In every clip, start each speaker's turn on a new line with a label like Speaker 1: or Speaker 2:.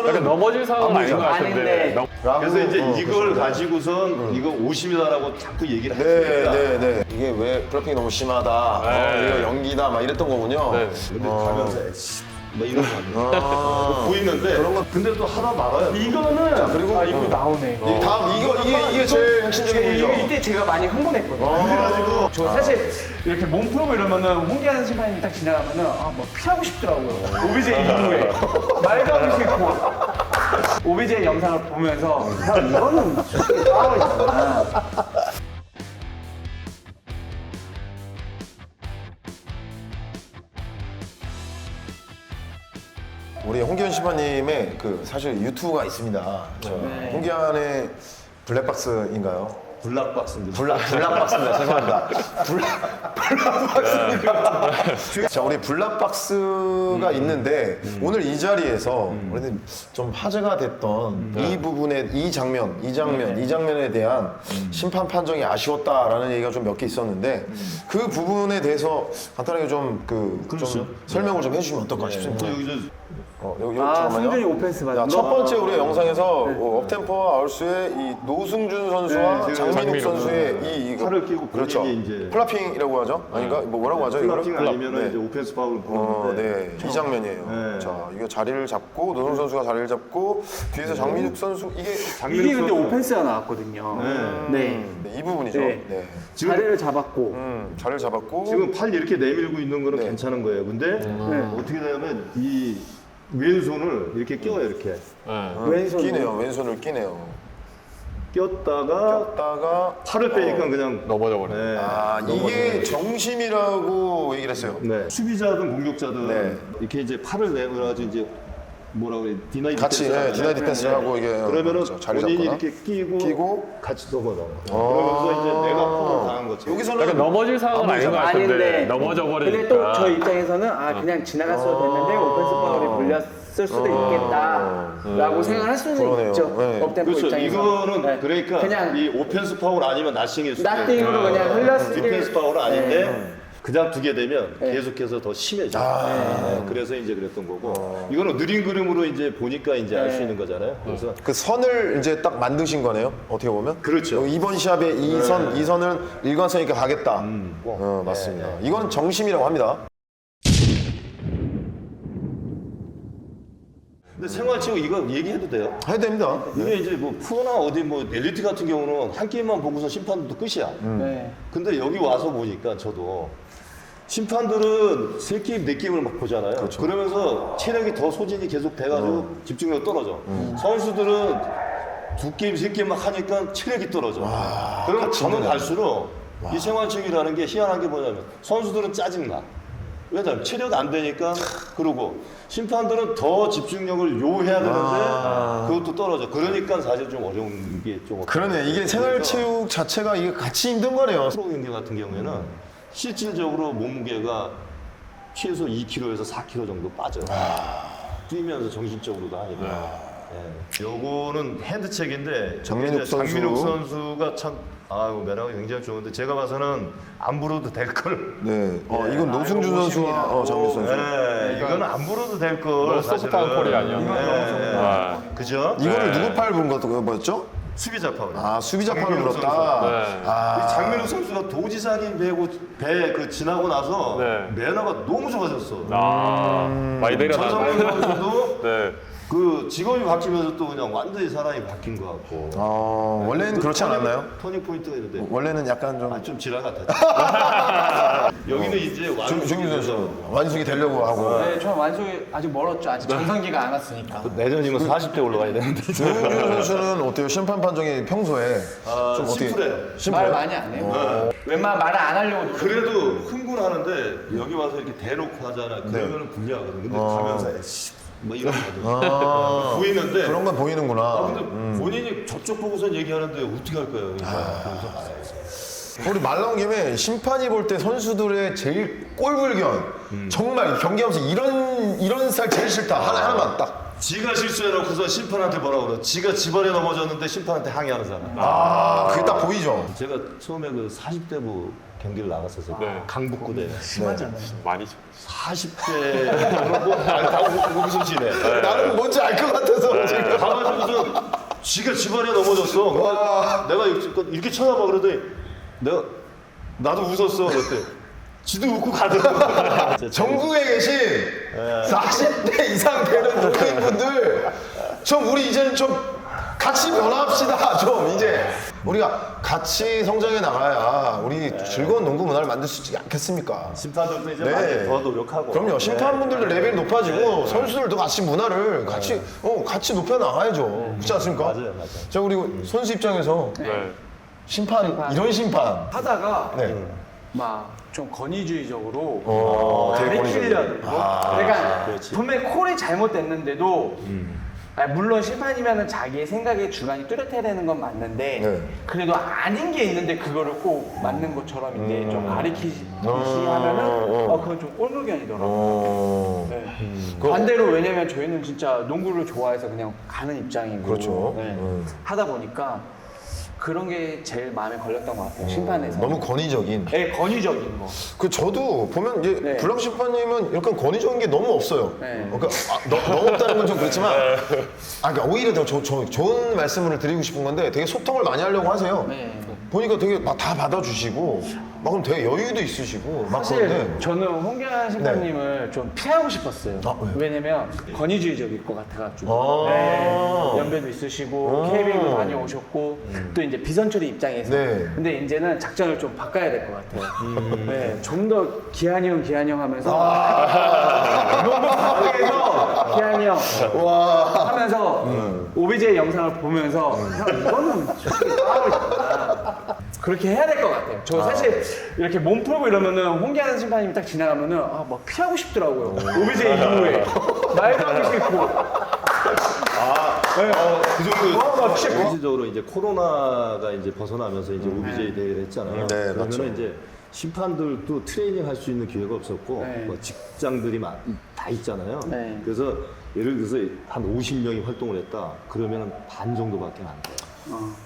Speaker 1: 약간 넘어질 상황은 아닌 것 같은데.
Speaker 2: 그래서 이제 이걸 가지고선 이거 50이다라고 자꾸 얘기를 하시니까
Speaker 3: 네네네. 이게 왜 블러핑이 너무 심하다. 이거 연기다 막 이랬던 거군요.
Speaker 1: 네.
Speaker 2: 근데 가면서 뭐 이런 거 보이는데 그런 거 근데 또 하나 말아요.
Speaker 4: 이거는
Speaker 3: 그리고
Speaker 4: 이거 나오네 이거.
Speaker 3: 다음 이게 제일 핵심적인
Speaker 4: 이게
Speaker 3: 부분이죠.
Speaker 4: 이때 제가 많이 흥분했거든요. 그래가지고 저 사실 이렇게 몸 풀고 이러면은 홍기하는 심판이 딱 지나가면은 뭐 피하고 싶더라고요. OBJ 이후에 말도 하기 싫고 OBJ 영상을 보면서 형 이거는 솔직히 싸워 있잖아.
Speaker 3: 우리 홍기현 심판님의 그 사실 유튜브가 있습니다. 홍기현의 블랙박스인가요?
Speaker 2: 블락박스입니다.
Speaker 3: 블락박스입니다. 죄송합니다. 블락박스입니다. 자, 우리 블락박스가 있는데 오늘 이 자리에서 우리는 좀 화제가 됐던 이 부분의 이 장면에 대한 심판 판정이 아쉬웠다라는 얘기가 좀 몇 개 있었는데 그 부분에 대해서 간단하게 좀 좀 설명을 좀 해주시면 어떨까 싶습니다. 여기 잠깐만요.
Speaker 4: 승준이 오펜스 받은
Speaker 3: 자,
Speaker 4: 거?
Speaker 3: 첫 번째 우리 영상에서 업템포와 아울스의 이 노승준 선수와 장민욱 선수의 이
Speaker 2: 팔을 끼고
Speaker 3: 그렇죠.
Speaker 2: 본인이 이제
Speaker 3: 플라핑이라고 하죠? 아닌가? 뭐 뭐라고 하죠? 이거를?
Speaker 2: 플라핑 아니면
Speaker 3: 네.
Speaker 2: 이제 오펜스 파울을 보는데
Speaker 3: 네. 이 장면이에요.
Speaker 2: 네.
Speaker 3: 자, 이거 자리를 잡고 노승준 선수가 자리를 잡고 뒤에서 장민욱 선수
Speaker 4: 이게 근데 오펜스가 나왔거든요. 네.
Speaker 3: 이 부분이죠.
Speaker 4: 네.
Speaker 3: 네.
Speaker 4: 자리를 잡았고
Speaker 3: 자리를 잡았고
Speaker 2: 지금 팔 이렇게 내밀고 있는 거는 괜찮은 거예요. 근데 어떻게 되냐면 이 왼손을 이렇게 껴요. 이렇게
Speaker 4: 왼손
Speaker 3: 끼네요. 왼손을 끼네요.
Speaker 2: 꼈다가 팔을 빼니까 그냥
Speaker 1: 넘어져 버려.
Speaker 2: 네.
Speaker 3: 이게 정심이라고 얘기를 했어요.
Speaker 2: 네. 수비자든 공격자든
Speaker 3: 네.
Speaker 2: 이렇게 이제 팔을 내밀어가지고 이제 뭐라 그래 디나이
Speaker 3: 같이
Speaker 2: 디펜스를
Speaker 3: 디나이
Speaker 2: 하잖아요.
Speaker 3: 디펜스를 하고 이게
Speaker 2: 그러면은
Speaker 3: 그렇죠. 자리
Speaker 2: 본인이
Speaker 3: 잡거나.
Speaker 2: 이렇게 끼고
Speaker 3: 끼고
Speaker 2: 같이 넘어가. 그러면서 이제 내가 폰을 당한 거죠.
Speaker 3: 여기서는
Speaker 1: 약간 넘어질 상황은 아닌 것 같은데.
Speaker 4: 아닌데
Speaker 1: 넘어져 버리니까.
Speaker 4: 근데 또 저 입장에서는 그냥 지나갔어도 됐는데 오펜스 파울이 불렸을 수도 있겠다라고 생각할 수는
Speaker 3: 그러네요.
Speaker 4: 있죠.
Speaker 3: 네.
Speaker 4: 업템포
Speaker 2: 그렇죠.
Speaker 4: 입장에서.
Speaker 2: 이거는
Speaker 4: 네.
Speaker 2: 그러니까
Speaker 4: 그냥
Speaker 2: 이 오펜스 파울 아니면 나싱일 수도
Speaker 4: 나띵으로 그냥 흘렸을
Speaker 2: 디펜스 파울은 아닌데 그냥 두게 되면
Speaker 4: 네.
Speaker 2: 계속해서 더 심해져. 네. 그래서 이제 그랬던 거고 이거는 느린 그림으로 이제 보니까 이제 알 수 있는 거잖아요. 그래서
Speaker 3: 그 선을 이제 딱 만드신 거네요. 어떻게 보면.
Speaker 2: 그렇죠.
Speaker 3: 이번 시합에 이 선은 일관성있게 가겠다. 맞습니다. 이건 정심이라고 합니다.
Speaker 2: 근데 생활치고 이거 얘기해도 돼요?
Speaker 3: 해야 됩니다.
Speaker 2: 이게 이제 뭐 프로나 어디 뭐 엘리트 같은 경우는 한 게임만 보고서 심판도 끝이야.
Speaker 4: 네.
Speaker 2: 근데 여기 와서 보니까 저도 심판들은 세 게임, 네 게임을 막 보잖아요.
Speaker 3: 그렇죠.
Speaker 2: 그러면서 체력이 더 소진이 계속 돼가지고 집중력이 떨어져. 선수들은 두 게임, 세 게임 막 하니까 체력이 떨어져. 그러면 가면 갈수록 이 생활체육이라는 게 희한한 게 뭐냐면 선수들은 짜증나. 왜냐면 체력 안 되니까 그러고 심판들은 더 집중력을 요해야 되는데 그것도 떨어져. 그러니까 사실 좀 어려운 게 좀.
Speaker 3: 그러네. 이게 생활체육 자체가 이게 같이 힘든 거네요.
Speaker 2: 프로 경기 같은 경우에는 실질적으로 몸무게가 최소 2kg에서 4kg 정도 빠져요. 뛰면서 정신적으로도 하니까. 예. 요거는 핸드책인데
Speaker 3: 장민욱 선수.
Speaker 2: 장민욱 선수가 참 매너가 굉장히 좋은데 제가 봐서는 안 불어도 될 걸.
Speaker 3: 네. 이건 노승준 선수와 장민욱 선수.
Speaker 2: 네, 이거는 안 불어도 될 걸.
Speaker 1: 소프트한 콜이 아니었나.
Speaker 2: 그죠?
Speaker 3: 이거를 누구 팔 부른 것도 뭐였죠?
Speaker 2: 수비자 파울.
Speaker 3: 수비자 팔을
Speaker 2: 장민욱
Speaker 3: 불었다.
Speaker 1: 네.
Speaker 2: 이 장민욱 선수가 도지사님 배 지나고 나서
Speaker 1: 네.
Speaker 2: 매너가 너무 좋아졌어.
Speaker 1: 많이 내려놨네.
Speaker 2: 전성현 선수도
Speaker 1: 네.
Speaker 2: 그 직업이 바뀌면서 또 그냥 완전히 사람이 바뀐 것 같고.
Speaker 3: 원래는 그렇지 않았나요?
Speaker 2: 터닝 포인트가 있는데
Speaker 3: 원래는 약간 좀
Speaker 2: 좀 지랄 같았죠. 여기는 이제
Speaker 3: 중준 선수 완숙이 되려고 하고.
Speaker 4: 네, 저는 완성이 아직 멀었죠. 아직 전성기가 안 왔으니까.
Speaker 2: 내년이면 40대 올라가야 되는데.
Speaker 3: 중준 선수는 어때요? 심판 판정이 평소에 좀 어떻게
Speaker 2: 심플해요.
Speaker 4: 말
Speaker 3: 심플해요?
Speaker 4: 많이 안 해요. 웬만하면 말을 안 하려고 노력.
Speaker 2: 그래도 흥분하는데 여기 와서 이렇게 대놓고 하잖아. 그러면은 불리하거든. 근데 가면서 뭐 이런 거 보이는데
Speaker 3: 그런 건 보이는구나.
Speaker 2: 근데 본인이 저쪽 보고선 얘기하는데 어떻게 할 거예요? 그래서 말해야지.
Speaker 3: 우리 말 나온 김에 심판이 볼 때 선수들의 제일 꼴불견 정말 경기하면서 이런 살 제일 싫다 하나만 딱.
Speaker 2: 지가 실수해놓고서 심판한테 뭐라 그래? 지가 집안에 넘어졌는데 심판한테 항의하는 사람.
Speaker 3: 그게 딱 보이죠.
Speaker 2: 제가 처음에 그 40대부 경기를 나갔었어요.
Speaker 1: 네.
Speaker 2: 강북구대.
Speaker 4: 심하잖아요.
Speaker 1: 많이
Speaker 2: 40대 뭐, 다 웃음치네.
Speaker 3: 나는 뭔지 알 것 같아서.
Speaker 2: 지가 집안에 넘어졌어. 내가 이렇게 쳐다봐 그러더니 나도 웃었어. 그랬더니 지도 웃고 가더라고.
Speaker 3: 전국에 계신 40대 이상 되는 농구인분들 좀 우리 이제는 좀 같이 변화합시다. 좀 이제 우리가 같이 성장해 나가야 우리 즐거운 농구 문화를 만들 수 있지 않겠습니까?
Speaker 2: 심판들도 이제
Speaker 3: 네.
Speaker 2: 많이 더 노력하고.
Speaker 3: 그럼요. 심판분들도 레벨이 높아지고 선수들도 같이 문화를 같이 높여 나가야죠. 그렇지 않습니까?
Speaker 2: 맞아요.
Speaker 3: 자, 우리 선수 입장에서
Speaker 1: 네.
Speaker 3: 심판 이런 심판.
Speaker 4: 하다가
Speaker 3: 네.
Speaker 4: 막 좀 권위주의적으로
Speaker 3: 되게
Speaker 4: 가리키려고 그러니까
Speaker 2: 그렇지.
Speaker 4: 분명히 콜이 잘못됐는데도 물론 심판이면은 자기의 생각에 주관이 뚜렷해야 되는 건 맞는데
Speaker 3: 네.
Speaker 4: 그래도 아닌 게 있는데 그거를 꼭 맞는 것처럼 이제 좀 가리키시 하면은 그건 좀 꼴불견이더라고요. 네. 반대로 왜냐면 저희는 진짜 농구를 좋아해서 그냥 가는 입장이고
Speaker 3: 그렇죠.
Speaker 4: 네. 하다 보니까 그런 게 제일 마음에 걸렸던 것 같아요. 심판에서
Speaker 3: 너무 권위적인.
Speaker 4: 네, 권위적인 거.
Speaker 3: 그 저도 보면 이제
Speaker 4: 네.
Speaker 3: 블락 심판님은 약간 권위적인 게 너무 없어요.
Speaker 4: 네.
Speaker 3: 그러니까 너무 없다는 건 좀 그렇지만, 그러니까 오히려 더 좋은 말씀을 드리고 싶은 건데 되게 소통을 많이 하려고 하세요.
Speaker 4: 네.
Speaker 3: 보니까 되게 막 다 받아주시고, 막 그럼 되게 여유도 있으시고, 막
Speaker 4: 사실
Speaker 3: 그런데.
Speaker 4: 저는 홍기환 심판님을 좀 피하고 싶었어요.
Speaker 3: 왜요?
Speaker 4: 왜냐면 권위주의적일 것 같아가지고
Speaker 3: 아.
Speaker 4: 네, 연배도 있으시고 KBL도 많이 오셨고 또 이제 비선출이 입장에서
Speaker 3: 네.
Speaker 4: 근데 이제는 작전을 좀 바꿔야 될 것 같아요. 네, 좀 더 기한이 형 하면서 너무 밖에서 기한이 형 하면서 OBJ 영상을 보면서 형 이거는 솔직히 따로 있다. 그렇게 해야 될 것 같아요. 저 사실 이렇게 몸 풀고 이러면은 홍기환 심판님이 딱 지나가면은 막 피하고 싶더라고요. OBJ 이후에 말도 안 싫고.
Speaker 2: 그 정도. 전체적으로 이제 코로나가 이제 벗어나면서 이제 OBJ 대회를 했잖아요.
Speaker 3: 네,
Speaker 2: 그러면은
Speaker 3: 맞죠.
Speaker 2: 이제 심판들도 트레이닝 할 수 있는 기회가 없었고
Speaker 4: 네.
Speaker 2: 뭐 직장들이 다 있잖아요.
Speaker 4: 네.
Speaker 2: 그래서 예를 들어서 한 50명이 활동을 했다. 그러면은 반 정도밖에 안 돼요.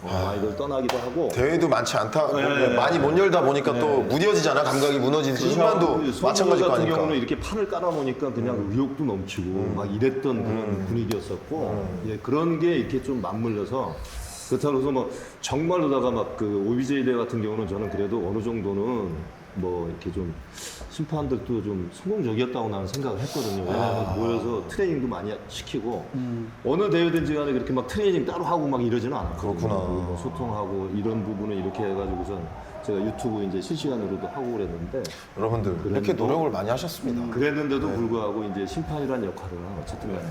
Speaker 2: 많이들 떠나기도 하고.
Speaker 3: 대회도 많지 않다.
Speaker 2: 네.
Speaker 3: 많이 못 열다 보니까 또 무뎌지잖아. 감각이 무너지듯이 심판도 마찬가지 거
Speaker 2: 같은
Speaker 3: 아니까.
Speaker 2: 경우는 이렇게 판을 깔아놓으니까 그냥 의욕도 넘치고 막 이랬던 그런 분위기였었고 예, 그런 게 이렇게 좀 맞물려서 그렇다고 해서 뭐 정말로다가 막 그 OBJ 대회 같은 경우는 저는 그래도 어느 정도는 뭐 이렇게 좀 심판들도 좀 성공적이었다고 나는 생각을 했거든요. 왜냐하면 모여서 트레이닝도 많이 시키고 어느 대회든지 간에 그렇게 막 트레이닝 따로 하고 막 이러지는 않아요.
Speaker 3: 그렇구나.
Speaker 2: 뭐 소통하고 이런 부분을 이렇게 해가지고선 제가 유튜브 이제 실시간으로도 하고 그랬는데
Speaker 3: 여러분들 이렇게 노력을 많이 하셨습니다.
Speaker 2: 그랬는데도 불구하고 이제 심판이란 역할은 어쨌든 간에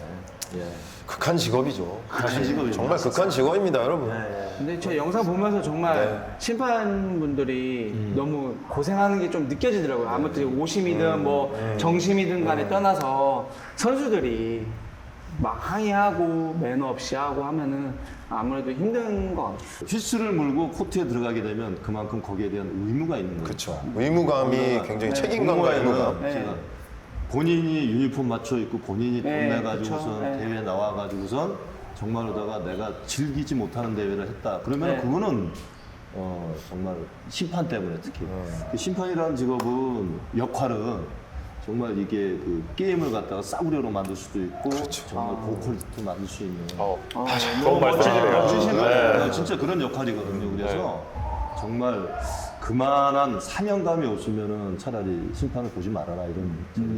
Speaker 2: 예.
Speaker 3: 극한 직업이죠.
Speaker 2: 극한 직업이죠.
Speaker 3: 정말 극한 직업입니다, 여러분.
Speaker 4: 근데 저 영상 보면서 정말 심판분들이 너무 고생하는 게 좀 느껴지더라고요. 아무튼 오심이든 뭐 정심이든 간에 떠나서 선수들이 막 항의하고 매너 없이 하고 하면은 아무래도 힘든 것 같아요.
Speaker 2: 휘스를 물고 코트에 들어가게 되면 그만큼 거기에 대한 의무가 있는 거죠.
Speaker 3: 그렇죠. 의무감이 굉장히 책임감과 의무감.
Speaker 4: 네.
Speaker 2: 제가 본인이 유니폼 맞춰 입고 본인이 돈
Speaker 4: 네,
Speaker 2: 내가지고선
Speaker 4: 그쵸. 네.
Speaker 2: 대회 나와가지고선 정말로다가 내가 즐기지 못하는 대회를 했다. 그러면
Speaker 4: 네.
Speaker 2: 그거는 정말 심판 때문에 특히 그 심판이라는 직업은 역할은 정말 이게 그 게임을 갖다가 싸구려로 만들 수도 있고 정말 보컬도 만들 수 있는
Speaker 1: 좋은 말씀이네요.
Speaker 2: 네, 진짜 그런 역할이거든요. 그래서 정말 그만한 사명감이 없으면은 차라리 심판을 보지 말아라 이런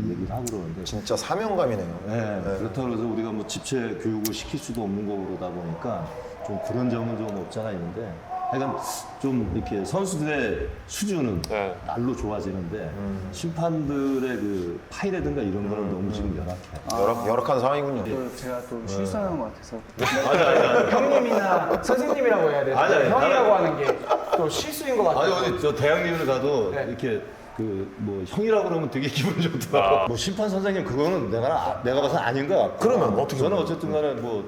Speaker 2: 얘기를 하고 그러는데
Speaker 3: 진짜 사명감이네요.
Speaker 2: 네, 그렇다고 해서 우리가 뭐 집체 교육을 시킬 수도 없는 거고 그러다 보니까 좀 그런 점은 좀 없잖아 있는데 하여간 좀 이렇게 선수들의 수준은
Speaker 1: 네.
Speaker 2: 날로 좋아지는데 심판들의 그 파이라든가 이런 거는 너무 지금 열악해.
Speaker 3: 열악한 상황이군요.
Speaker 4: 또 제가 또 실수하는 것 같아서 형님이나 선생님이라고 해야 되나?
Speaker 2: 아니,
Speaker 4: 형이라고 하는 게 또 실수인 것 같아요.
Speaker 2: 아니 어디 저 대학님을 가도
Speaker 4: 네.
Speaker 2: 이렇게 그 뭐 형이라고 그러면 되게 기분 좋더라고. 뭐 심판 선생님 그거는 내가 봐서 아닌 것 같고.
Speaker 3: 그러면 어떻게
Speaker 2: 저는
Speaker 3: 보면?
Speaker 2: 어쨌든 간에 뭐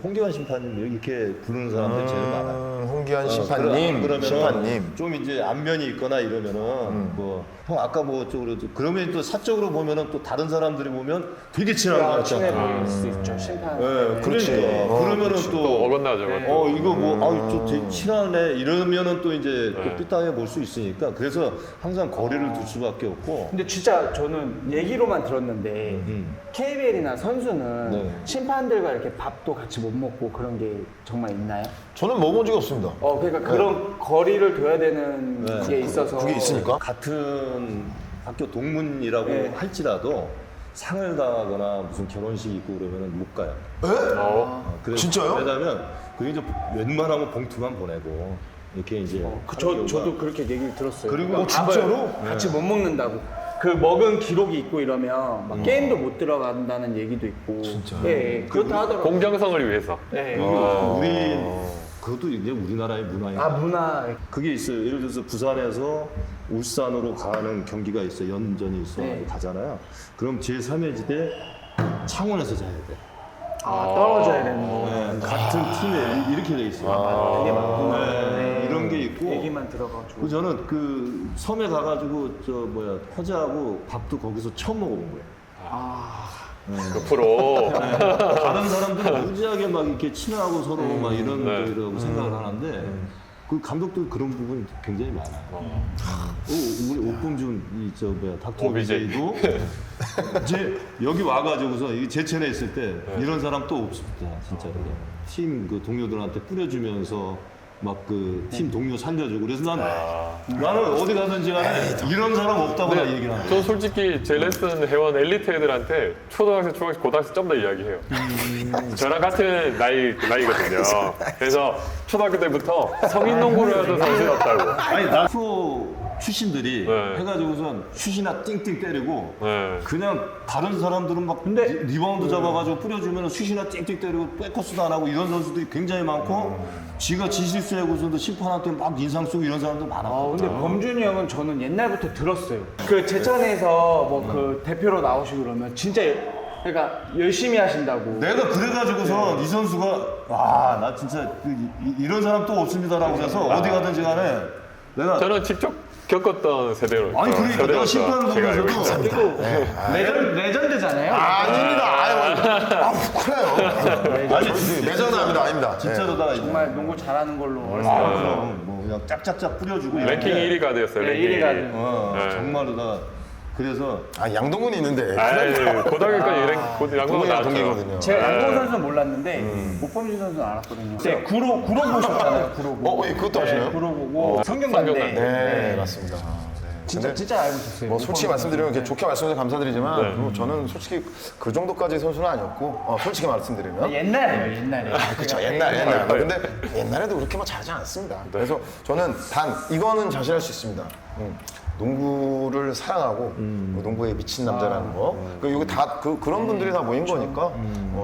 Speaker 2: 홍기환 심판님 이렇게 부르는 사람들이 제일 많아요.
Speaker 3: 홍기환 심판님,
Speaker 2: 그러면은
Speaker 3: 심판님.
Speaker 2: 좀 이제 안면이 있거나 이러면은 뭐 형 아까 뭐 쪽으로 그러면 또 사적으로 보면은 또 다른 사람들이 보면 되게 친한 거
Speaker 4: 친해
Speaker 2: 같잖아.
Speaker 4: 보일 수 있죠, 심판.
Speaker 2: 네, 그러니까 그러면은
Speaker 1: 또
Speaker 2: 또
Speaker 1: 어긋나죠.
Speaker 2: 이거 뭐 아유 저 되게 친하네 이러면은 또 이제 또 삐딱해 볼 수 있으니까 그래서 항상 거리를 둘 수밖에 없고.
Speaker 4: 근데 진짜 저는 얘기로만 들었는데 KBL이나 선수는
Speaker 2: 네.
Speaker 4: 심판들과 이렇게 밥도 같이 같이 못 먹고 그런 게 정말 있나요?
Speaker 3: 저는 먹어본 적이 없습니다.
Speaker 4: 그러니까 그런 거리를 둬야 되는 게 있어서
Speaker 3: 그게 있으니까?
Speaker 2: 같은 학교 동문이라고
Speaker 4: 네.
Speaker 2: 할지라도 상을 당하거나 무슨 결혼식이 있고 그러면 못 가요. 그래서
Speaker 3: 진짜요?
Speaker 2: 왜냐면 그게 이제 웬만하면 봉투만 보내고 이렇게 이제
Speaker 4: 저도 그렇게 얘기를 들었어요.
Speaker 2: 그리고
Speaker 4: 그러니까
Speaker 3: 진짜로?
Speaker 4: 밥을 같이 못 먹는다고. 그 먹은 기록이 있고 이러면 막 게임도 못 들어간다는 얘기도 있고. 진짜. 예, 그렇다 하더라고요.
Speaker 1: 공정성을 위해서.
Speaker 4: 예.
Speaker 2: 우리 그것도 이제 우리나라의 문화예요.
Speaker 4: 문화.
Speaker 2: 그게 있어요. 예를 들어서 부산에서 울산으로 가는 경기가 있어, 연전이 있어,
Speaker 4: 네.
Speaker 2: 가잖아요. 그럼 제3의 지대 창원에서 자야 돼.
Speaker 4: 떨어져야 되는 거.
Speaker 2: 네, 같은 팀에 이렇게 돼 있어요.
Speaker 4: 그게 맞구나.
Speaker 2: 네, 이런 게 있고.
Speaker 4: 얘기만 들어가지고.
Speaker 2: 그 저는 그 섬에 가가지고 허재하고 밥도 거기서 처음 먹어본 거예요.
Speaker 1: 그 프로.
Speaker 2: 다른 사람들은 무지하게 막 이렇게 친하고 서로 막 이런
Speaker 1: 네.
Speaker 2: 거라고 생각을 하는데 그 감독도 그런 부분이 굉장히 많아요. 우리 옥봉준 닥터
Speaker 1: 오비제이.
Speaker 2: 오비제이도 이제 여기 와가지고서 이 제천에 있을 때 이런 사람 또 없습니다, 진짜로. 팀 그 동료들한테 뿌려주면서 막 그 팀 동료 살려주고 그래서 나는 어디 가든지 간에 이런 사람 없다고 나 얘기를 하는 거야.
Speaker 1: 저 솔직히 제 레슨 회원 엘리트 애들한테 초등학생, 중학생, 고등학생 좀 더 이야기해요. 저랑 같은 나이거든요. 그래서 초등학교 때부터 성인 농구를 하던 선수는 없다고.
Speaker 2: 아니 나 프로 출신들이
Speaker 1: 네.
Speaker 2: 해가지고선 슛이나 띵띵 때리고
Speaker 1: 네.
Speaker 2: 그냥 다른 사람들은 막 리바운드 잡아가지고 뿌려주면 슛이나 띵띵 때리고 백코스도 안 하고 이런 선수들이 굉장히 많고 지가 지실수하고서도 심판한테 막 인상 쓰고 이런 사람도 많았고.
Speaker 4: 근데 범준이 형은 저는 옛날부터 들었어요. 그 제천에서 뭐 그 대표로 나오시고 그러면 진짜 그러니까 열심히 하신다고.
Speaker 2: 내가 그래가지고서 이 선수가 나 진짜 이런 사람 또 없습니다라고 해서 어디 가든지 간에 내가
Speaker 1: 저는 직접 겪었던 세대로.
Speaker 2: 아니 그러니까 내가 심판부에서도
Speaker 4: 그리고 레전드잖아요.
Speaker 3: 아닙니다. 후크라요.
Speaker 2: 아니
Speaker 3: 매장은 아닙니다.
Speaker 2: 진짜로다가
Speaker 4: 정말 농구 잘하는 걸로.
Speaker 2: 그럼 뭐 그냥 짝짝짝 뿌려주고
Speaker 1: 랭킹
Speaker 2: 이런데
Speaker 1: 1위가 되었어요.
Speaker 4: 네,
Speaker 1: 랭킹
Speaker 4: 1위가
Speaker 1: 1위. 네.
Speaker 2: 정말로다 그래서
Speaker 3: 양동근이 있는데.
Speaker 1: 고등학교까지 양궁 나왔죠.
Speaker 3: 동기거든요.
Speaker 4: 제가 양동 선수는 몰랐는데 목범준 선수는 알았거든요. 네, 구로 보셨잖아요. 구로.
Speaker 3: 그것도 아시나요?
Speaker 4: 구로 보고 성균관대.
Speaker 3: 네, 맞습니다.
Speaker 4: 진짜 알고 있었어요.
Speaker 3: 뭐 솔직히 말씀드리면 이렇게 좋게 말씀해주셔서 감사드리지만
Speaker 1: 네.
Speaker 3: 뭐 저는 솔직히 그 정도까지 선수는 아니었고 솔직히 말씀드리면
Speaker 4: 옛날에요, 옛날에.
Speaker 3: 그렇죠 옛날 근데 옛날에도 그렇게 막 잘하지 않았습니다. 그래서 저는 단 이거는 자신할 수 있습니다. 농구를 사랑하고 농구에 미친 남자라는 거. 이거 다 그런 분들이 다 모인 거니까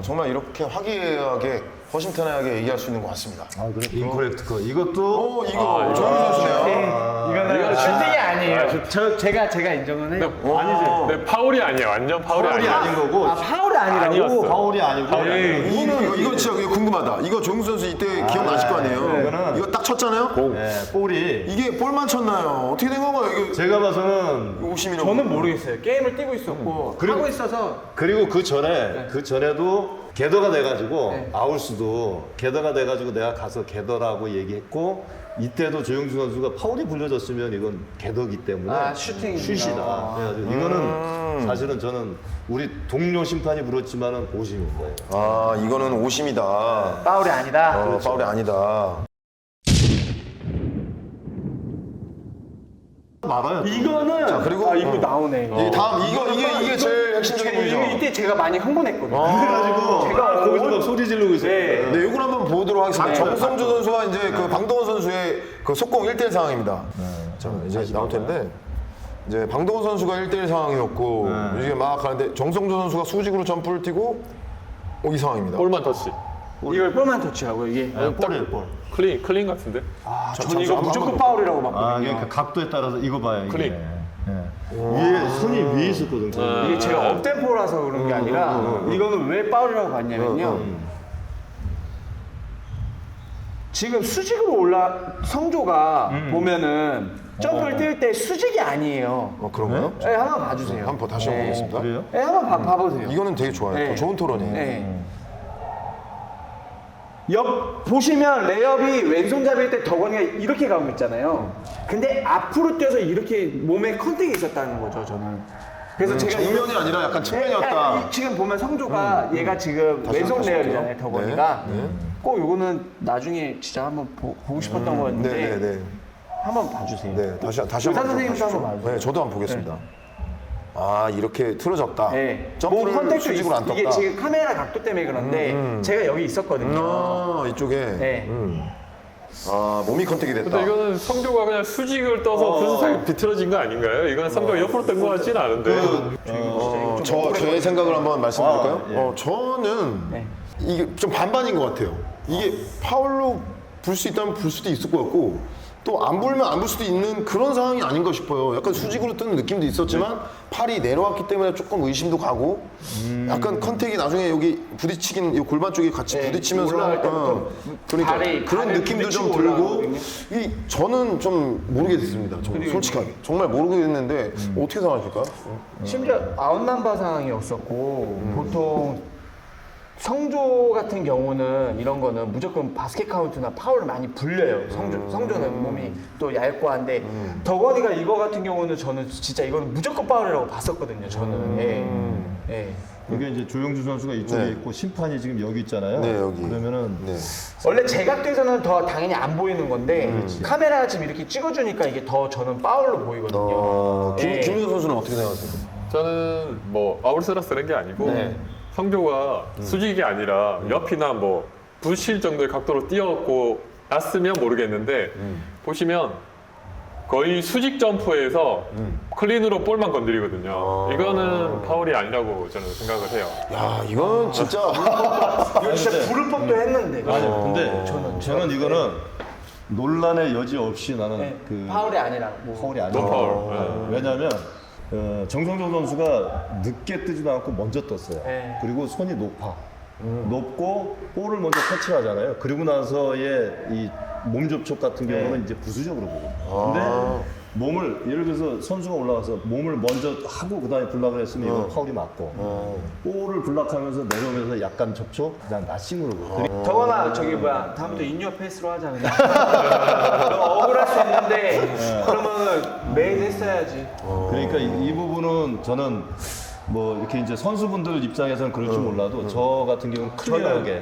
Speaker 3: 정말 이렇게 화기애애하게 허심탄회하게 얘기할 수 있는 것 같습니다.
Speaker 2: 그래 인코렉트 거 이것도
Speaker 3: 이거 조현민 선수네요.
Speaker 4: 이거는 슈팅이 아니에요. 제가 인정은 해요.
Speaker 1: 네, 파울이 아니에요. 완전 파울이 아니에요.
Speaker 2: 아닌 거고
Speaker 4: 파울이 아니라고.
Speaker 1: 아니었어.
Speaker 2: 파울이 아니고
Speaker 3: 이거 진짜 궁금하다. 이거 조영수 선수 이때 기억나실 거 아니에요?
Speaker 2: 이거는
Speaker 3: 이거 딱 쳤잖아요?
Speaker 2: 볼이
Speaker 3: 이게 볼만 쳤나요? 어떻게 된 건가요? 이게
Speaker 2: 제가 봐서는
Speaker 3: 오심이라고.
Speaker 4: 저는 모르겠어요. 게임을 뛰고 있었고 하고 있어서
Speaker 2: 그리고 그 전에도 게더가 돼가지고
Speaker 4: 네.
Speaker 2: 아울스도 게더가 돼가지고 내가 가서 게더라고 얘기했고 이때도 조영수 선수가 파울이 불려졌으면 이건 게더기 때문에
Speaker 4: 슈팅이구나.
Speaker 2: 슛이다. 그래가지고 이거는 사실은 저는 우리 동료 심판이 불었지만은 오심인 거예요.
Speaker 3: 이거는 오심이다.
Speaker 4: 파울이 아니다.
Speaker 3: 파울이 아니다.
Speaker 2: 말아요.
Speaker 4: 이거는
Speaker 3: 그리고
Speaker 4: 이거 나오네.
Speaker 3: 이 다음 이게 제일 핵심적인 부분이죠.
Speaker 4: 이때 제가 많이 흥분했거든요.
Speaker 2: 그래가지고
Speaker 4: 제가
Speaker 2: 거기서 막 소리 지르고 있어요.
Speaker 3: 네, 이걸 한번 보도록 하겠습니다. 정성주 선수와 이제 그 방동원 선수의 그 속공 1대1 상황입니다. 자, 이제 나올 텐데 이제 방동원 선수가 1대1 상황이었고 이게 막 하는데 정성주 선수가 수직으로 점프를 뛰고 이 상황입니다.
Speaker 1: 볼만 터치.
Speaker 4: 이걸 볼만 터치하고 이게
Speaker 2: 볼이에요, 볼.
Speaker 1: 클린 같은데?
Speaker 4: 저는 이거 무조건 파울이라고 봤거든요.
Speaker 2: 그러니까 각도에 따라서 이거 봐요. 이게.
Speaker 1: 클릭.
Speaker 2: 위에 손이 위에 있었거든. 저는.
Speaker 4: 이게 제가 업템포라서 그런 게 아니라 이거는 왜 파울이라고 봤냐면요. 지금 수직으로 성조가 보면은 점프를 뛸 때 수직이 아니에요.
Speaker 3: 그런가요?
Speaker 4: 네, 한번 봐주세요.
Speaker 3: 한번 다시 한번 보겠습니다.
Speaker 2: 그래요?
Speaker 4: 네, 한번 봐보세요.
Speaker 3: 이거는 되게 좋아요.
Speaker 4: 네.
Speaker 3: 좋은 토론이에요.
Speaker 4: 네. 옆 보시면 레이업이 왼손잡이일 때 덕원이가 이렇게 가고 있잖아요. 근데 앞으로 뛰어서 이렇게 몸에 컨택이 있었다는 거죠, 저는. 그래서 제가
Speaker 3: 정면이 아니라 약간 측면이었다.
Speaker 4: 지금 보면 성조가 얘가 지금 왼손
Speaker 3: 다시
Speaker 4: 레이어잖아요,
Speaker 3: 볼게요.
Speaker 4: 덕원이가.
Speaker 3: 네.
Speaker 4: 꼭 요거는 나중에 진짜 한번 보고 싶었던 거였는데
Speaker 3: 네네네.
Speaker 4: 한번 봐주세요.
Speaker 3: 네, 다시
Speaker 4: 의사
Speaker 3: 한번
Speaker 4: 선생님도 한번
Speaker 3: 봐주시죠.
Speaker 4: 봐주세요.
Speaker 3: 네, 저도 한번 보겠습니다. 아, 이렇게 틀어졌다.
Speaker 4: 네.
Speaker 3: 점프를
Speaker 4: 컨택도
Speaker 3: 수직으로 안 떴다.
Speaker 4: 이게 지금 카메라 각도 때문에 그런데 제가 여기 있었거든요.
Speaker 3: 아, 이쪽에.
Speaker 4: 네.
Speaker 3: 아, 몸이 컨택이 됐다.
Speaker 1: 근데 이거는 성조가 그냥 수직을 떠서 분수상에 비틀어진 거 아닌가요? 이건 성조가 옆으로 뜬 거 같지는 않은데.
Speaker 3: 저의 생각을 한번 말씀드릴까요?
Speaker 2: 예.
Speaker 3: 저는
Speaker 4: 네.
Speaker 3: 이게 좀 반반인 것 같아요. 이게 파울로 불 수 있다면 불 수도 있을 것 같고 또 안 불면 안 불 수도 있는 그런 상황이 아닌가 싶어요. 약간 수직으로 뜨는 느낌도 있었지만 팔이 내려왔기 때문에 조금 의심도 가고 약간 컨택이 나중에 여기 부딪히긴 이 골반 쪽에 같이
Speaker 4: 네,
Speaker 3: 부딪히면서
Speaker 4: 올라갈 때부터
Speaker 3: 그러니까
Speaker 4: 발이
Speaker 3: 그런 느낌도 좀
Speaker 4: 부딪히고
Speaker 3: 들고
Speaker 4: 올라가거든요.
Speaker 3: 이 저는 좀 모르겠습니다. 솔직하게 정말 모르겠는데 어떻게 생각하실까요?
Speaker 4: 심지어 아웃넘버 상황이었었고 보통 성조 같은 경우는 이런 거는 무조건 바스켓 카운트나 파울을 많이 불려요. 성조는 몸이 또 얇고 한데 덕원이가 이거 같은 경우는 저는 진짜 이거는 무조건 파울이라고 봤었거든요. 저는. 예.
Speaker 2: 이게 이제 조영주 선수가 이쪽에
Speaker 3: 네.
Speaker 2: 있고 심판이 지금 여기 있잖아요.
Speaker 3: 네, 여기.
Speaker 2: 그러면은
Speaker 3: 네.
Speaker 4: 원래 제각도에서는 더 당연히 안 보이는 건데 카메라가 지금 이렇게 찍어주니까 이게 더 저는 파울로 보이거든요. 예.
Speaker 3: 김민호 선수는 어떻게 생각하세요?
Speaker 1: 저는 뭐 아울스라 쓰는 게 아니고
Speaker 3: 네.
Speaker 1: 성조가 수직이 아니라 옆이나 뭐 부실 정도의 각도로 띄었고 났으면 모르겠는데 보시면 거의 수직 점프에서 클린으로 볼만 건드리거든요. 이거는 파울이 아니라고 저는 생각을 해요.
Speaker 3: 야, 이건 진짜
Speaker 4: 이거 진짜 부를 법도 했는데.
Speaker 2: 아니요. 근데 저는 이거는 논란의 여지 없이 나는
Speaker 4: 네,
Speaker 2: 그
Speaker 4: 파울이 아니라
Speaker 2: 파울이 아니에요.
Speaker 1: 노파울.
Speaker 2: 왜냐하면 정성조 선수가 늦게 뜨지도 않고 먼저 떴어요.
Speaker 4: 네.
Speaker 2: 그리고 손이 높고 볼을 먼저 터치하잖아요. 그리고 나서의 이 몸 접촉 같은 경우는 이제 부수적으로 보거든요. 근데 몸을 예를 들어서 선수가 올라가서 몸을 먼저 하고 그다음에 블락을 했으면 이건 파울이 맞고 볼을 블락하면서 내려오면서 약간 접촉 그다음 나싱으로 보고
Speaker 4: 덕원아 저기 뭐야 다음부터 인유어 페이스로 하자 그냥. 너 억울할 수 있는데 그러면 매일 했어야지.
Speaker 2: 그러니까 이 부분은 저는 뭐 이렇게 이제 선수분들 입장에서는 그럴지 몰라도 저 같은 경우는 클리어하게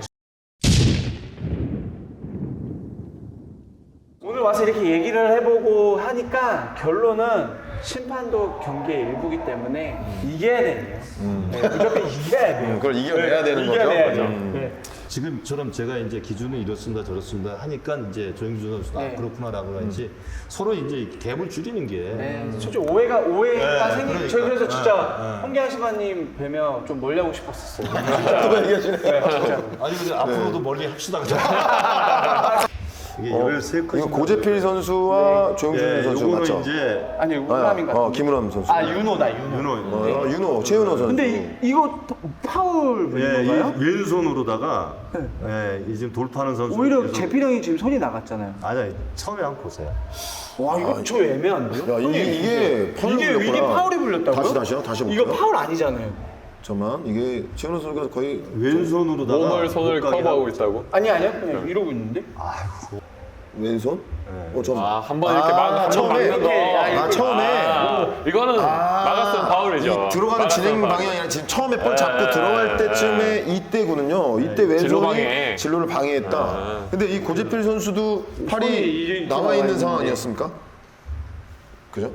Speaker 4: 오늘 와서 이렇게 얘기를 해보고 하니까 결론은 심판도 경기의 일부기 때문에 이겨야 되네요. 네, 무조건 이겨야 돼요.
Speaker 3: 그걸 이겨내야 되는 거죠.
Speaker 4: 이겨내야
Speaker 3: 맞아.
Speaker 4: 돼요. 네.
Speaker 2: 지금처럼 제가 이제 기준은 이렇습니다 저렇습니다 하니까 이제 조영주 선수도
Speaker 4: 네.
Speaker 2: 그렇구나라고 하지 서로 이제 갭을 줄이는 게
Speaker 4: 네, 솔직히 오해가
Speaker 2: 네,
Speaker 4: 생긴.
Speaker 2: 그러니까.
Speaker 4: 저희 그래서 진짜 홍기환 심판님 뵈면 좀 멀리하고 싶었었어요.
Speaker 3: 또 얘기하시네.
Speaker 2: 아니 근데 앞으로도 멀리 합시다 그죠? 이게 13컷
Speaker 3: 이거 고재필 선수와 조영준 선수
Speaker 2: 요거는
Speaker 3: 맞죠?
Speaker 2: 이제
Speaker 4: 아니 우람인 같은.
Speaker 3: 김우람 선수.
Speaker 4: 윤호다 윤호.
Speaker 3: 윤호, 최윤호 선수.
Speaker 4: 근데 이거 파울
Speaker 2: 예, 이
Speaker 4: 건가요?
Speaker 2: 왼손으로다가 예, 이 지금 돌파하는 선수
Speaker 4: 오히려 재필 형이 지금 손이 나갔잖아요.
Speaker 2: 아니 처음에 한번 보세요.
Speaker 4: 와 이거 저 애매한데요?
Speaker 3: 야, 이게 파울이
Speaker 4: 이게
Speaker 3: 불렸구나.
Speaker 4: 파울이 불렸다고요?
Speaker 3: 다시
Speaker 4: 이거
Speaker 3: 볼까요?
Speaker 4: 파울 아니잖아요.
Speaker 3: 잠깐만, 이게 최윤호 선수가 거의
Speaker 2: 왼손으로다가
Speaker 1: 몸을 손을
Speaker 2: 못 가게
Speaker 1: 커버하고 있다고?
Speaker 4: 아니요 그냥 이러고 있는데.
Speaker 3: 왼손? 잠깐만.
Speaker 1: 아, 한 번 이렇게 한번
Speaker 3: 처음에
Speaker 1: 막는 거.
Speaker 3: 이렇게. 처음에
Speaker 1: 이거는 막았으면 파울이죠.
Speaker 3: 이 들어가는
Speaker 1: 막았으면
Speaker 3: 진행
Speaker 1: 파울.
Speaker 3: 방향이 아니라 지금 처음에 볼 잡고 들어갈 때쯤에 이때군요. 이때
Speaker 1: 진로
Speaker 3: 왼손이
Speaker 1: 방해.
Speaker 3: 진로를 방해했다. 근데 이 고재필 선수도 팔이
Speaker 4: 이렇게
Speaker 3: 나와
Speaker 4: 나와
Speaker 3: 있는
Speaker 4: 있는데.
Speaker 3: 상황 아니었습니까? 그죠?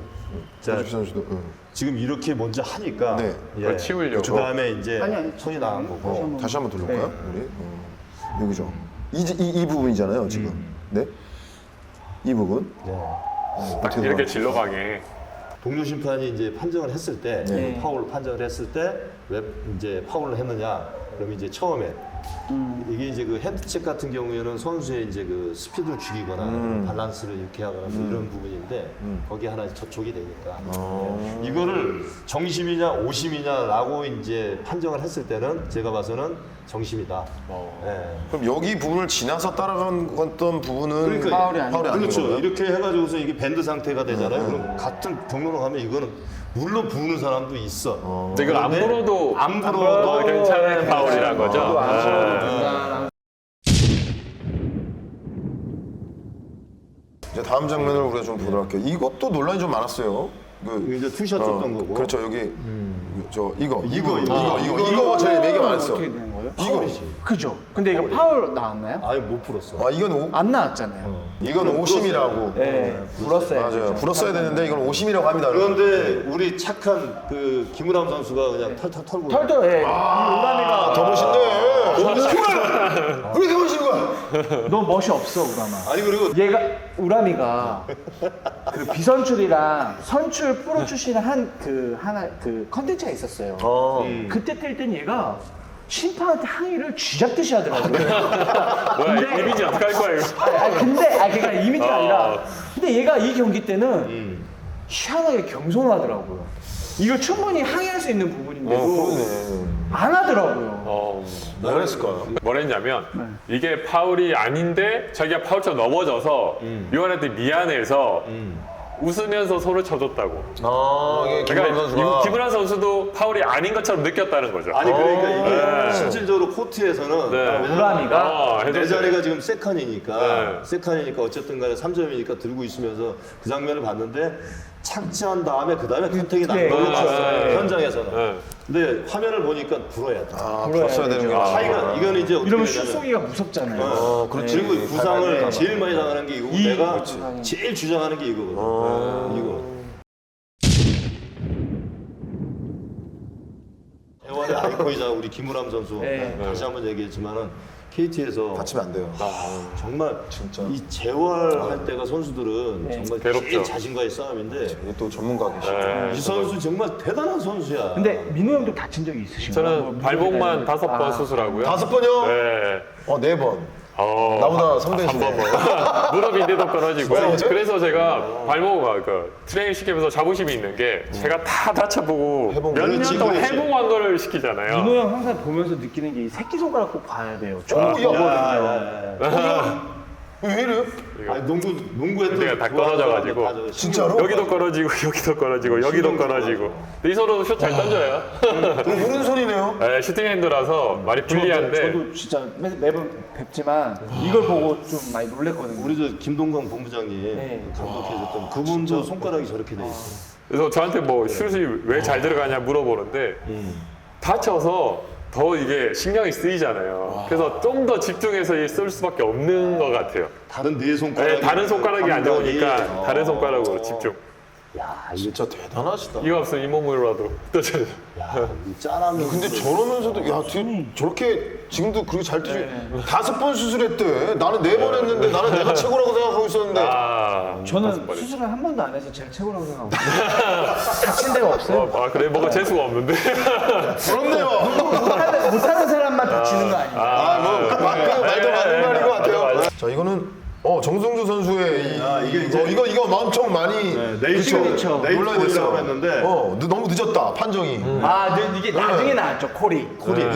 Speaker 2: 자,
Speaker 3: 고재필 선수도.
Speaker 2: 지금 이렇게 먼저 하니까
Speaker 3: 네.
Speaker 1: 그걸 치우려고.
Speaker 2: 그 다음에 이제
Speaker 4: 아니,
Speaker 2: 손이 나간 거고
Speaker 3: 다시 한번 돌려볼까요? 우리 여기죠. 이 부분이잖아요 지금. 네. 이 부분.
Speaker 1: 딱 이렇게 진로 방해.
Speaker 2: 동료 심판이 이제 판정을 했을 때
Speaker 4: 네.
Speaker 2: 파울 판정을 했을 때 왜 이제 파울을 했느냐 그러면 이제 처음에 이게 이제 그 헤드책 같은 경우에는 선수의 이제 그 스피드를 죽이거나 밸런스를 이렇게 하거나 뭐 이런 부분인데 거기 하나 접촉이 되니까 이거를 정심이냐 오심이냐라고 이제 판정을 했을 때는 제가 봐서는 정심이다. 예.
Speaker 3: 그럼 여기 부분을 지나서 따라간 어떤 부분은
Speaker 2: 그러니까
Speaker 4: 파울이 아니고.
Speaker 3: 파울이 아닌
Speaker 2: 그렇죠.
Speaker 3: 거예요?
Speaker 2: 이렇게 해가지고서 이게 밴드 상태가 되잖아요. 그럼 같은 경로로 가면 이거는 물론 부는 사람도 있어.
Speaker 1: 근데 이걸 안
Speaker 2: 그런데
Speaker 1: 불어도
Speaker 2: 안 불어도
Speaker 1: 괜찮은 파울이란 거죠.
Speaker 3: 이제 다음 장면을 우리가 좀 보도록 할게요. 이것도 논란이 좀 많았어요. 그
Speaker 2: 이제 투샷 줬던 거고.
Speaker 3: 그렇죠. 여기 이거
Speaker 2: 이거
Speaker 3: 제일 얘기 많았어.
Speaker 4: 어떻게 되는 거예요?
Speaker 2: 파울이지.
Speaker 4: 그죠. 근데 이거 파울 나왔나요?
Speaker 2: 아예 못 풀었어.
Speaker 3: 아 이건
Speaker 4: 안 나왔잖아요.
Speaker 3: 이건 오심이라고.
Speaker 4: 네, 불었어요.
Speaker 3: 맞아요. 불었어야 되는데 이건 오심이라고 합니다.
Speaker 2: 그런데 우리 착한 그 김우람 선수가 그냥 털털 털고.
Speaker 4: 털도 예. 이 우람이가
Speaker 3: 더 멋있네. 왜 이렇게 멋있는 거야?
Speaker 4: 너 멋이 없어 우람아.
Speaker 2: 아니 그리고
Speaker 4: 얘가 우람이가 그 비선출이랑 선출 프로 출신을 한 그 하나 그 컨텐츠가 있었어요. 그때 뛸 땐 얘가 심판한테 항의를 쥐잡듯이 하더라고요.
Speaker 1: 뭐야 이미지 어떡할 거야 이거.
Speaker 4: 근데 그러니까 이미지가 아니라 근데 얘가 이 경기 때는 희한하게 겸손하더라고요. 이거 충분히 항의할 수 있는 부분인데도 안 하더라고요.
Speaker 3: 왜 그랬을까요?
Speaker 1: 뭐라 했냐면 이게 파울이 아닌데 자기가 파울처럼 넘어져서 요한한테 미안해서 웃으면서 손을 쳐줬다고.
Speaker 3: 이게 김우람 선수가
Speaker 1: 그러니까 김우람 선수도 파울이 아닌 것처럼 느꼈다는 거죠.
Speaker 2: 아니 그러니까 이게
Speaker 1: 네.
Speaker 2: 실질적으로 코트에서는
Speaker 1: 네.
Speaker 4: 우람이가
Speaker 2: 내
Speaker 1: 해줬어요.
Speaker 2: 자리가 지금 세칸이니까
Speaker 1: 네.
Speaker 2: 세칸이니까 어쨌든 간에 3점이니까 들고 있으면서 그 장면을 봤는데 착지한 다음에 그 다음에 컨택이 난
Speaker 4: 네,
Speaker 2: 거예요.
Speaker 1: 그렇죠.
Speaker 2: 현장에서는.
Speaker 1: 네.
Speaker 2: 근데 화면을 보니까 불어야 돼.
Speaker 3: 불었어야 되는 게
Speaker 2: 차이가 이거는 이제 어떻게
Speaker 4: 이러면
Speaker 2: 되냐면
Speaker 4: 슛쏘기가 무섭잖아요.
Speaker 2: 그렇지. 그리고 부상을 제일 많이 당하는 게 이거고 내가
Speaker 4: 그렇지.
Speaker 2: 제일 주장하는 게 이거거든. 이거. 대원의 아이콘이자 우리 김우람 선수
Speaker 4: 네.
Speaker 2: 다시 한번 얘기했지만은 KT에서
Speaker 3: 다치면 안 돼요.
Speaker 2: 정말
Speaker 3: 진짜.
Speaker 2: 이 재활할 때가 선수들은 정말
Speaker 1: 괴롭죠.
Speaker 2: 제일 자신과의 싸움인데
Speaker 3: 이게 또 전문가 계시죠.
Speaker 2: 이 선수 정말 대단한 선수야.
Speaker 4: 근데 민호 형도 다친 적이 있으신가요?
Speaker 1: 저는 발목만 5번 수술하고요.
Speaker 3: 5번이요?
Speaker 1: 네.
Speaker 3: 4번. 나보다 선배시네.
Speaker 1: 무릎 인대도 끊어지고요.
Speaker 3: 진짜?
Speaker 1: 그래서 제가 발목 트레이닝 시키면서 자부심이 있는 게 제가 다 다쳐보고
Speaker 3: 해본
Speaker 1: 몇 년
Speaker 2: 그렇지,
Speaker 1: 동안
Speaker 2: 그렇지.
Speaker 1: 해보고 한 거를 시키잖아요.
Speaker 4: 민호 형 항상 보면서 느끼는 게 이 새끼손가락 꼭 봐야 돼요. 좋은
Speaker 3: 야,
Speaker 4: 거거든요.
Speaker 3: 왜 이래요?
Speaker 2: 아니 농구에
Speaker 1: 내가 다 끊어져가지고.
Speaker 3: 진짜로?
Speaker 1: 여기도 끊어지고 여기도 끊어지고 여기도 끊어지고. 근데 이 손으로 슛 잘 던져요.
Speaker 3: 오른손이네요.
Speaker 1: 네, 슈팅 핸드라서 많이 불리한데
Speaker 4: 저도 진짜 매번 뵙지만 이걸 보고 좀 많이 놀랬거든요.
Speaker 2: 우리 저 김동광 본부장님
Speaker 4: 네.
Speaker 2: 감독해줬던 그분도 손가락이 저렇게 돼 있어.
Speaker 1: 그래서 저한테 뭐 슛이 왜 잘 들어가냐 물어보는데 다쳐서 더 이게 신경이 쓰이잖아요. 그래서 좀 더 집중해서 쓸 수밖에 없는 것 같아요.
Speaker 2: 다른 네 손가락.
Speaker 1: 네, 다른 손가락이 안 좋으니까 다른 손가락으로 집중.
Speaker 2: 야
Speaker 3: 진짜 대단하시다.
Speaker 1: 이거 없으면 이 몸으로라도 떠져요.
Speaker 2: 이 짠하면.
Speaker 3: 근데 저러면서도 저렇게 지금도 그렇게 잘 뛰지. 5번 수술했대. 나는 4번 했는데 나는 내가 최고라고 생각하고 있었는데.
Speaker 4: 저는 수술을 한 번도 안 해서 제가 최고라고 생각하고 다친 데가 없어요.
Speaker 1: 그래 뭐가 재수가 없는데.
Speaker 3: 부럽네요.
Speaker 4: 못하는 사람만 다치는 거 아니에요?
Speaker 3: 그 말도 맞는 말인 것 같아요. 자, 이거는 정승주 선수의 이거 엄청 많이
Speaker 2: 네이처
Speaker 3: 논란이 됐어.
Speaker 2: 했는데
Speaker 3: 너무 늦었다 판정이.
Speaker 4: 이게 나중에 나왔죠, 콜이.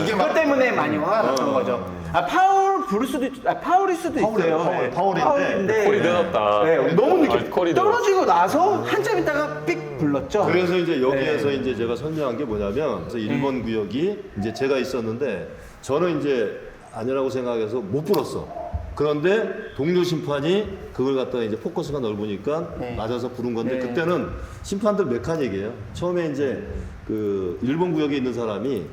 Speaker 3: 이게
Speaker 4: 그것 때문에 많이 화가 났던 거죠. 파울 부를 수도 파울일 수도 있어요.
Speaker 2: 파울인데.
Speaker 1: 콜이 늦었다.
Speaker 4: 네, 너무 늦게
Speaker 1: 콜이
Speaker 4: 떨어지고 나서 한참 있다가 삑 불렀죠.
Speaker 2: 그래서 이제 여기에서 이제 제가 설명한 게 뭐냐면 그래서 1번 구역이 이제 제가 있었는데 저는 이제 아니라고 생각해서 못 불었어. 그런데 동료 심판이 그걸 갖다가 이제 포커스가 넓으니까 맞아서 부른 건데 그때는 심판들 메카닉이에요. 처음에 이제 그 1번 구역에 있는 사람이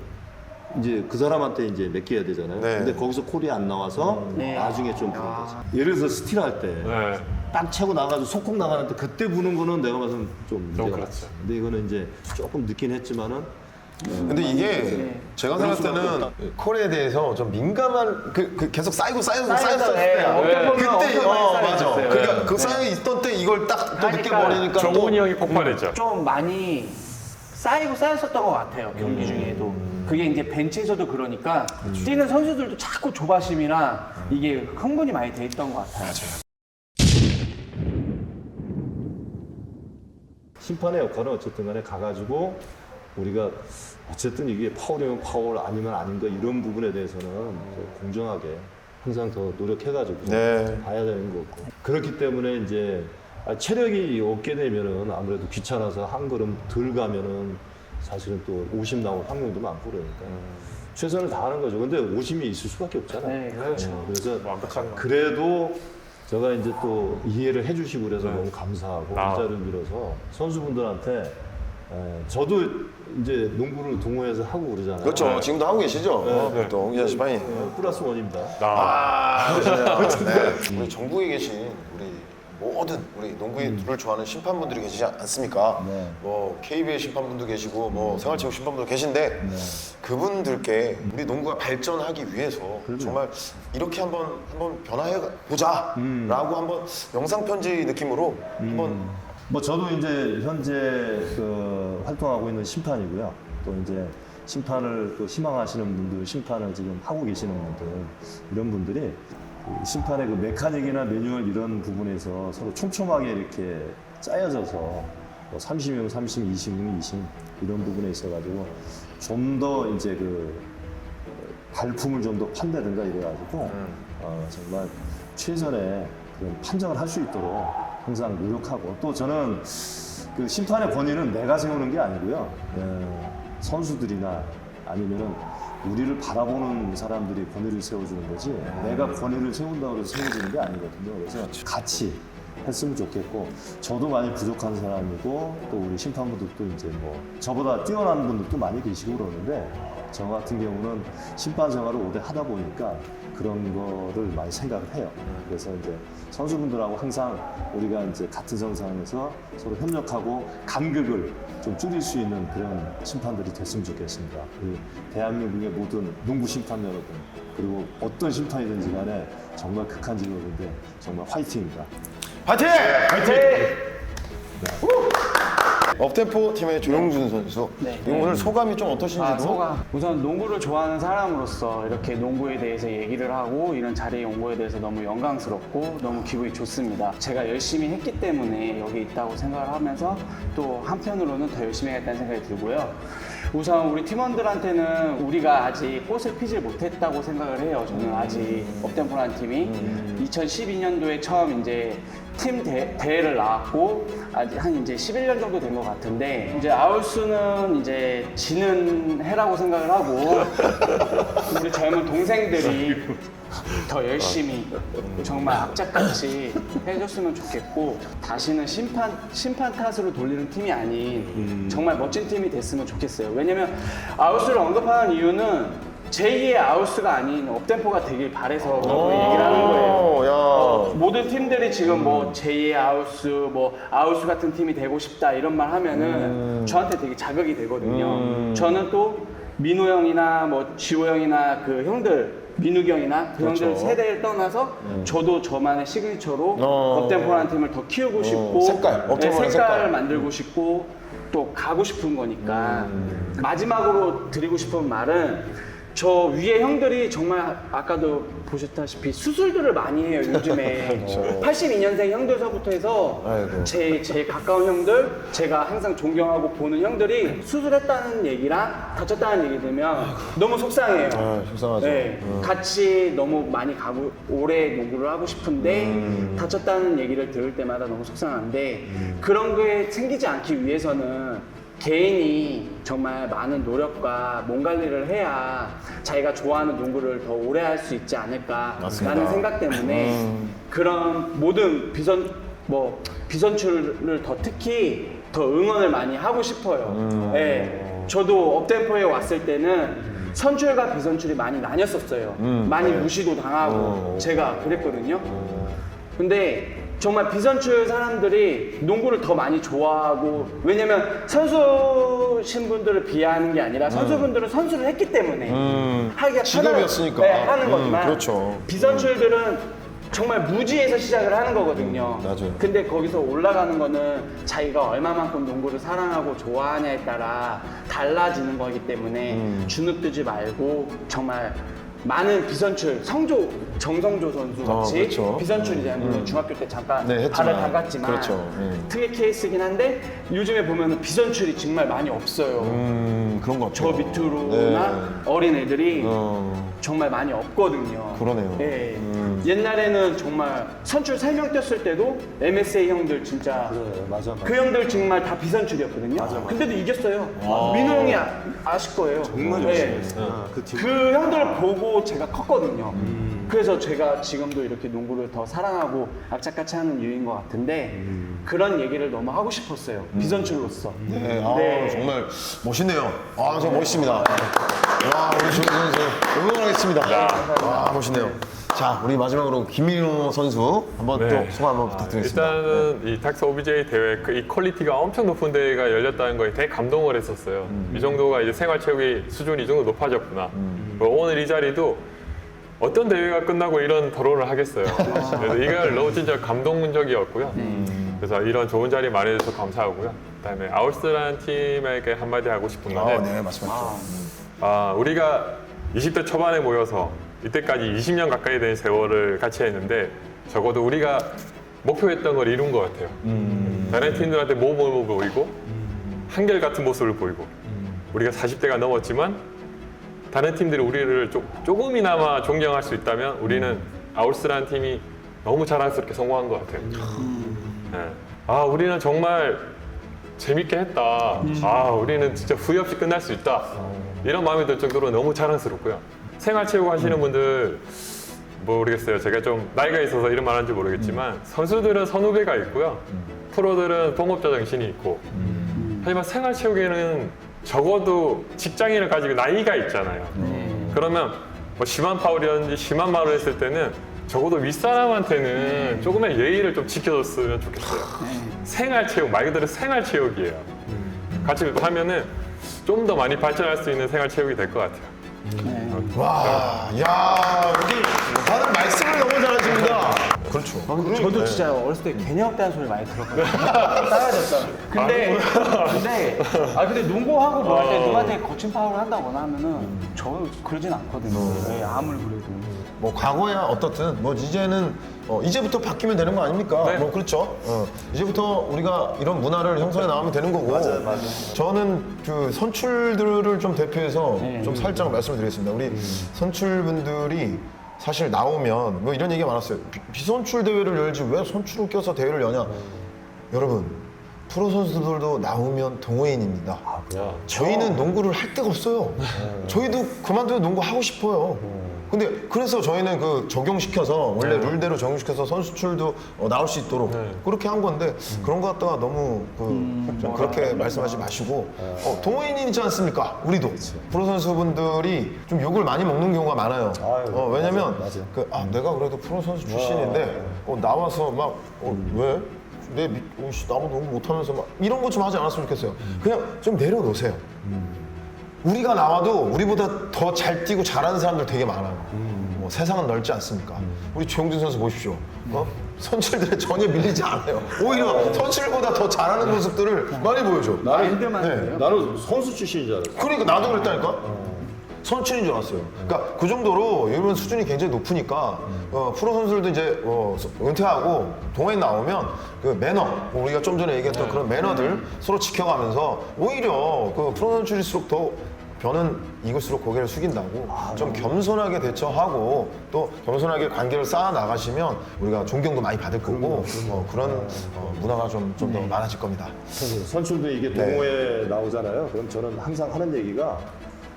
Speaker 2: 이제 그 사람한테 이제 맡겨야 되잖아요.
Speaker 3: 네.
Speaker 2: 근데 거기서 콜이 안 나와서 나중에 좀 부른 거지. 예를 들어서 스틸할 때
Speaker 1: 네.
Speaker 2: 딱 차고 나가서 속공 나가는데 그때 부는 거는 내가 봐서는 좀 문제가
Speaker 1: 그렇죠.
Speaker 2: 있어. 근데 이거는 이제 조금 늦긴 했지만은
Speaker 3: 근데 이게 제가 생각할 때는 콜에 대해서 좀 민감한 계속 쌓였을 때야.
Speaker 4: 어깨 보면
Speaker 3: 그때
Speaker 4: 엄청 많이
Speaker 3: 맞아.
Speaker 4: 쌓여있어요.
Speaker 3: 그러니까 그 쌓여 있던 때 이걸 딱 또 느껴버리니까
Speaker 1: 정훈이 형이 폭발했죠.
Speaker 4: 좀 많이 쌓였었던 것 같아요, 경기 중에도. 그게 이제 벤치에서도 그러니까 뛰는 선수들도 자꾸 조바심이나 이게 흥분이 많이 돼 있던 것 같아요.
Speaker 2: 심판의 역할은 어쨌든 간에 가가지고 우리가 어쨌든 이게 파울이면 파울 아니면 아닌가 이런 부분에 대해서는 공정하게 항상 더 노력해가지고
Speaker 3: 네.
Speaker 2: 봐야 되는 거고 그렇기 때문에 이제 체력이 없게 되면은 아무래도 귀찮아서 한 걸음 덜 가면은 사실은 또 오심 나올 확률도 많고 그러니까 최선을 다하는 거죠. 근데 오심이 있을 수밖에 없잖아요.
Speaker 4: 네, 그렇죠.
Speaker 2: 그래서
Speaker 1: 완벽한 거.
Speaker 2: 그래도 제가 이제 또 이해를 해주시고 그래서 너무 감사하고
Speaker 1: 아.
Speaker 2: 이 자리를 빌어서 선수분들한테 저도 이제 농구를 동호회에서 하고 그러잖아요.
Speaker 3: 그렇죠. 지금도 하고 계시죠?
Speaker 1: 네.
Speaker 3: 또 홍기자 심판이.
Speaker 2: 플러스 원입니다.
Speaker 3: 네. 우리 전국에 계신 우리 모든 우리 농구를 좋아하는 심판분들이 계시지 않습니까?
Speaker 2: 네.
Speaker 3: 뭐 KBL 심판분도 계시고 뭐 생활체육 심판분도 계신데 그분들께 우리 농구가 발전하기 위해서 정말 이렇게 한번 변화해 보자라고 한번 영상 편지 느낌으로 한번
Speaker 2: 뭐 저도 이제 현재 활동하고 있는 심판이고요. 또 이제 심판을 또 희망하시는 분들, 심판을 지금 하고 계시는 분들, 이런 분들이 그 심판의 그 메카닉이나 매뉴얼 이런 부분에서 서로 촘촘하게 이렇게 짜여져서 뭐 30명, 30, 20명, 20 이런 부분에 있어가지고 좀 더 이제 그 발품을 좀 더 판다든가 이래가지고 정말 최선의 그런 판정을 할 수 있도록 항상 노력하고 또 저는 그 심판의 권위는 내가 세우는 게 아니고요. 선수들이나 아니면은 우리를 바라보는 사람들이 권위를 세워주는 거지 내가 권위를 세운다고 해서 세워주는 게 아니거든요. 그래서 같이 했으면 좋겠고 저도 많이 부족한 사람이고 또 우리 심판분들도 이제 뭐 저보다 뛰어난 분들도 많이 계시고 그러는데 저 같은 경우는 심판 생활을 오래 하다 보니까 그런 거를 많이 생각을 해요. 그래서 이제 선수분들하고 항상 우리가 이제 같은 선상에서 서로 협력하고 간극을 좀 줄일 수 있는 그런 심판들이 됐으면 좋겠습니다. 그 대한민국의 모든 농구 심판 여러분 그리고 어떤 심판이든지 간에 정말 극한 직업인데 정말 화이팅입니다.
Speaker 3: 파이팅!
Speaker 4: 화이팅!
Speaker 3: 업템포 팀의 조용준 선수.
Speaker 5: 네.
Speaker 3: 오늘 소감이 좀 어떠신지도?
Speaker 5: 소감. 우선 농구를 좋아하는 사람으로서 이렇게 농구에 대해서 얘기를 하고 이런 자리에 온 거에 대해서 너무 영광스럽고 너무 기분이 좋습니다. 제가 열심히 했기 때문에 여기 있다고 생각을 하면서 또 한편으로는 더 열심히 해야겠다는 생각이 들고요. 우선 우리 팀원들한테는 우리가 아직 꽃을 피질 못했다고 생각을 해요. 저는 아직 업템포라는 팀이 2012년도에 처음 이제 팀 대회를 나왔고 아직 한 이제 11년 정도 된 것 같은데 이제 아울스는 이제 지는 해라고 생각을 하고 우리 젊은 동생들이 더 열심히 정말 악착같이 해줬으면 좋겠고 다시는 심판 탓으로 돌리는 팀이 아닌 정말 멋진 팀이 됐으면 좋겠어요. 왜냐면 아울스를 언급하는 이유는 제2의 아울스가 아닌 업템포가 되길 바래서 그런 얘기를 하는 거예요. 모든 팀들이 지금 뭐 제2의 아울스, 뭐 아울스 같은 팀이 되고 싶다 이런 말 하면은 저한테 되게 자극이 되거든요. 저는 또 민호 형이나 뭐 지호 형이나 그 형들 민욱이 형이나 그 형들 세대를 떠나서 저도 저만의 시그니처로 업템포라는 팀을 더 키우고 싶고
Speaker 3: 업템포라는
Speaker 5: 색깔을 만들고 싶고 또 가고 싶은 거니까 마지막으로 드리고 싶은 말은 저 위에 형들이 정말 아까도 보셨다시피 수술들을 많이 해요 요즘에 82년생 형들서부터 해서 제 가까운 형들 제가 항상 존경하고 보는 형들이 수술했다는 얘기랑 다쳤다는 얘기 들으면 너무 속상해요.
Speaker 3: 속상하죠.
Speaker 5: 네, 같이 너무 많이 가고 오래 농구를 하고 싶은데 다쳤다는 얘기를 들을 때마다 너무 속상한데 그런 게 생기지 않기 위해서는 개인이 정말 많은 노력과 몸 관리를 해야 자기가 좋아하는 농구를 더 오래 할 수 있지 않을까라는 생각 때문에 그런 모든 비선출을 더 특히 더 응원을 많이 하고 싶어요. 네, 저도 업템포에 왔을 때는 선출과 비선출이 많이 나뉘었었어요. 많이 무시도 당하고 제가 그랬거든요. 근데 정말 비선출 사람들이 농구를 더 많이 좋아하고 왜냐면 선수신 분들을 비하하는 게 아니라 선수분들은 선수를 했기 때문에 하기가
Speaker 3: 직업이었으니까.
Speaker 5: 하는 거지만
Speaker 3: 그렇죠.
Speaker 5: 비선출들은 정말 무지에서 시작을 하는 거거든요.
Speaker 3: 맞아요.
Speaker 5: 근데 거기서 올라가는 거는 자기가 얼마만큼 농구를 사랑하고 좋아하냐에 따라 달라지는 거기 때문에 주눅 들지 말고 정말 많은 비선출, 정성조 선수 같이
Speaker 3: 그렇죠.
Speaker 5: 비선출이잖아요. 물론 중학교 때 잠깐
Speaker 3: 네, 했지만.
Speaker 5: 발을 담갔지만
Speaker 3: 그렇죠.
Speaker 5: 특이 케이스긴 한데 요즘에 보면 비선출이 정말 많이 없어요.
Speaker 3: 그런 것
Speaker 5: 저
Speaker 3: 같아요.
Speaker 5: 밑으로나 어린 애들이 정말 많이 없거든요.
Speaker 3: 그러네요.
Speaker 5: 예. 옛날에는 정말 선출 3명 뛰었을 때도 MSA 형들 진짜
Speaker 2: 맞아.
Speaker 5: 그 형들 정말 다 비선출이었거든요. 근데도 이겼어요. 민호 형이 아실 거예요. 정말
Speaker 2: 그
Speaker 5: 그 형들 보고 제가 컸거든요. 그래서 제가 지금도 이렇게 농구를 더 사랑하고 악착같이 하는 이유인 것 같은데 그런 얘기를 너무 하고 싶었어요. 비선출로서.
Speaker 3: 네, 아,
Speaker 5: 네.
Speaker 3: 정말 멋있네요. 아, 정말 멋있습니다. 와, 우리 조용준 선수 응원하겠습니다. 와, 멋있네요. 자, 우리 마지막으로 김민호 선수 한번
Speaker 1: 네.
Speaker 3: 또 소감 한번 부탁드리겠습니다.
Speaker 1: 일단은 이 닥스 OBJ 대회 이 퀄리티가 엄청 높은 대회가 열렸다는 거에 되게 감동을 했었어요. 이 정도가 이제 생활체육의 수준이 이 정도 높아졌구나. 오늘 이 자리도 어떤 대회가 끝나고 이런 토론을 하겠어요. 그래서 이걸 너무 진짜 감동적이었고요. 그래서 이런 좋은 자리 마련해주셔서 감사하고요. 그다음에 아울스라는 팀에게 한마디 하고 싶은 건데
Speaker 3: 네, 말씀하시죠.
Speaker 1: 우리가 20대 초반에 모여서 이때까지 20년 가까이 된 세월을 같이 했는데 적어도 우리가 목표했던 걸 이룬 것 같아요. 다른 팀들한테 모범을 보이고 한결같은 모습을 보이고 우리가 40대가 넘었지만 다른 팀들이 우리를 조금이나마 존경할 수 있다면 우리는 아울스라는 팀이 너무 자랑스럽게 성공한 것 같아요. 네. 우리는 정말 재밌게 했다. 우리는 진짜 후회 없이 끝날 수 있다. 이런 마음이 들 정도로 너무 자랑스럽고요. 생활체육 하시는 분들 모르겠어요. 제가 좀 나이가 있어서 이런 말 하는지 모르겠지만 선수들은 선후배가 있고요. 프로들은 동업자 정신이 있고 하지만 생활체육에는 적어도 직장인을 가지고 나이가 있잖아요. 그러면 뭐 심한 파울이라든지 심한 말을 했을 때는 적어도 윗사람한테는 조금의 예의를 좀 지켜줬으면 좋겠어요. 생활체육, 말 그대로 생활체육이에요. 같이 하면은 좀 더 많이 발전할 수 있는 생활체육이 될 것 같아요.
Speaker 3: 와, 야, 여기 다들 말씀을 너무 잘하십니다. 그렇죠.
Speaker 5: 저도 진짜 어렸을 때 개념없다는 소리 많이 들었거든요. 따라졌잖아. 근데 농구하고 뭐 할 때 누구한테 거친 파울을 한다거나 하면은 저 그러진 않거든요. 네, 아무리 그래도.
Speaker 3: 뭐 과거야 어떻든 뭐 이제는 이제부터 바뀌면 되는 거 아닙니까?
Speaker 1: 네.
Speaker 3: 뭐 그렇죠. 이제부터 우리가 이런 문화를 형성해 나가면 되는 거고.
Speaker 2: 맞아요.
Speaker 3: 저는 그 선출들을 좀 대표해서 좀 살짝 말씀을 드리겠습니다. 우리 선출분들이 사실 나오면 뭐 이런 얘기가 많았어요. 비선출 대회를 열지 왜 선출을 껴서 대회를 여냐? 여러분 프로 선수들도 나오면 동호인입니다. 저희는 농구를 할 데가 없어요. 저희도 그만두고 농구 하고 싶어요. 근데 그래서 저희는 그 적용시켜서 원래 룰대로 적용시켜서 선수출도 나올 수 있도록 그렇게 한 건데 그런 거 갖다가 너무 좀 그렇게 말씀하지 마시고 동호인이지 않습니까? 우리도 프로 선수분들이 좀 욕을 많이 먹는 경우가 많아요. 왜냐면 내가 그래도 프로 선수 출신인데 나와서 막 왜? 나무 너무 못하면서 막 이런 거 좀 하지 않았으면 좋겠어요. 그냥 좀 내려놓으세요. 우리가 나와도 우리보다 더 잘 뛰고 잘하는 사람들 되게 많아요. 세상은 넓지 않습니까? 우리 조용준 선수 보십시오. 선출들에 전혀 밀리지 않아요. 오히려 선출보다 더 잘하는 모습들을 많이 보여줘.
Speaker 2: 나는 선수 출신인 줄 알았어.
Speaker 3: 그러니까 나도 그랬다니까. 선출인 줄 알았어요. 그러니까 그 정도로 이런 수준이 굉장히 높으니까 프로 선수들도 이제 은퇴하고 동호인 나오면 그 매너, 우리가 좀 전에 얘기했던 그런 매너들 서로 지켜가면서 오히려 그 프로 선출일수록 더 변은 익을수록 고개를 숙인다고 좀 겸손하게 대처하고 또 겸손하게 관계를 쌓아 나가시면 우리가 존경도 많이 받을 거고 그런 문화가 좀 더 많아질 겁니다.
Speaker 2: 선출도 이게 동호회 나오잖아요. 그럼 저는 항상 하는 얘기가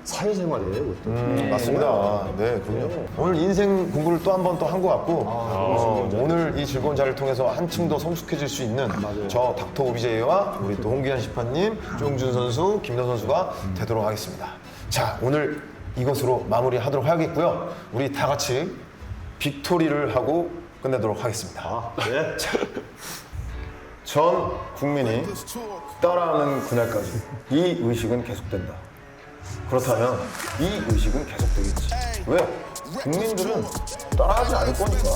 Speaker 2: 사회생활이에요, 그것도.
Speaker 3: 맞습니다. 네, 그럼요. 오늘 인생 공부를 또 한 번 또 한 것 같고 오늘 이 즐거운 자리를 통해서 한층 더 성숙해질 수 있는 저 닥터 오비제이와 우리 또 홍기현 심판님, 조용준 선수, 김민호 선수가 되도록 하겠습니다. 자, 오늘 이것으로 마무리하도록 하겠고요. 우리 다 같이 빅토리를 하고 끝내도록 하겠습니다.
Speaker 2: 네.
Speaker 3: 전 국민이 따라하는 그날까지 이 의식은 계속된다. 그렇다면 이 의식은 계속되겠지. 왜? 국민들은 따라하지 않을 거니까.